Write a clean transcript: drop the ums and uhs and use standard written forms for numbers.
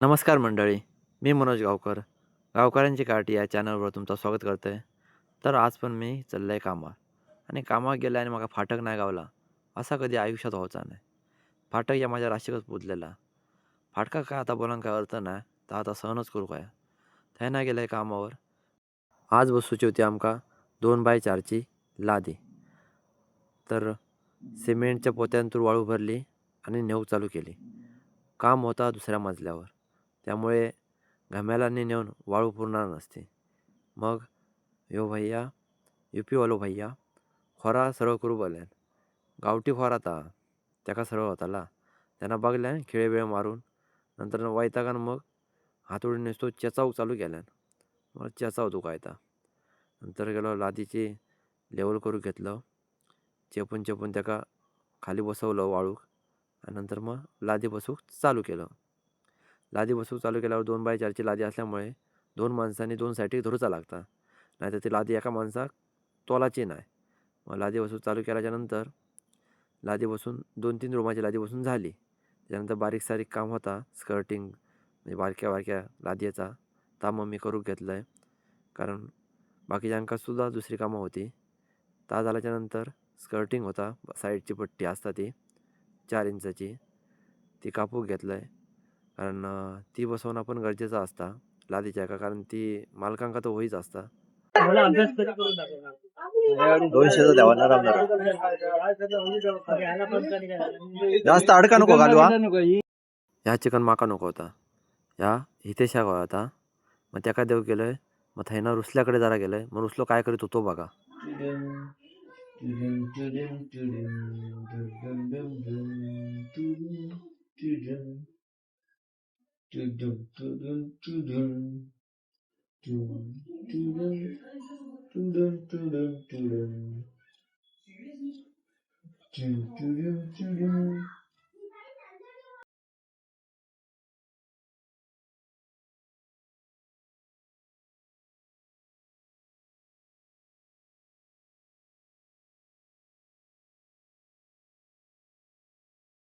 नमस्कार मंडळी, मी मनोज गावकर. गावकऱ्यांची काठी या चॅनलवर तुमचं स्वागत करतो आहे. तर आज पण मी चाललो आहे कामावर आणि कामावर गेला आणि मला फाटक नाही गावला, असा कधी आयुष्यात व्हायचा नाही. फाटक या माझ्या राशीकच पुजलेला. फाटका काय आता बोलान काय अर्थ नाही, तर आता सहनच करू काय. थंय नाही गेलं कामावर. आज बसूची होती आमका 2x4ची लादी. तर सिमेंटच्या पोत्यांतून वाळू भरली आणि नेऊ चालू केली. काम होता दुसऱ्या मजल्यावर, त्यामुळे घम्यालाने नेऊन वाळू पुरणार नसते. मग ह्यो भैया UP वालो भैया खोरा सरळ करू बोल्यान. गावठी खोरा ता त्याका सरळ होताला. त्यांना बघल्यान खिळे बिळे मारून. नंतर वैतागान मग हातोडी नुसतो चेचावूक चालू केल्यान. मग चेचाव दुखायता. नंतर गेलो लादीची लेवल करू घेतलं. चेपून चेपून त्याका खाली बसवलं वाळूक आणि नंतर मग लादी बसूक चालू केलं. लादी बसूक चालू केल्यावर 2x4ची लादी असल्यामुळे 2 माणसांनी 2 साईडीक धरूचा लागता. नाहीतर ती लादी एका माणसाक तोलाची नाही. मग लादी बसूक चालू केल्याच्या नंतर लादी बसून 2-3 रूमाची लादी बसून झाली. त्याच्यानंतर बारीक सारीक काम होता स्कर्टिंग म्हणजे बारक्या बारक्या लादीचा ता मग मी करू घेतलं आहे. कारण बाकीच्यांकासुद्धा दुसरी कामं होती. ता झाल्याच्या नंतर स्कर्टिंग होता, साईडची पट्टी असता ती 4 इंचाची, ती कापूक घेतलं आहे. कारण ती बसवणं पण गरजेचं असतं लादीच्या एका, कारण ती मालकांका तर होईच असता. दोनशेचा द्यावा ना रामदार. जास्त अडका नको घालू हा. ह्या चिकन माका नको होता, ह्या हितेशा होता. मग त्या काय देव गेलोय, मग थैना रुसल्याकडे जरा गेलोय. मग रुसलो काय करीत होतो बघा.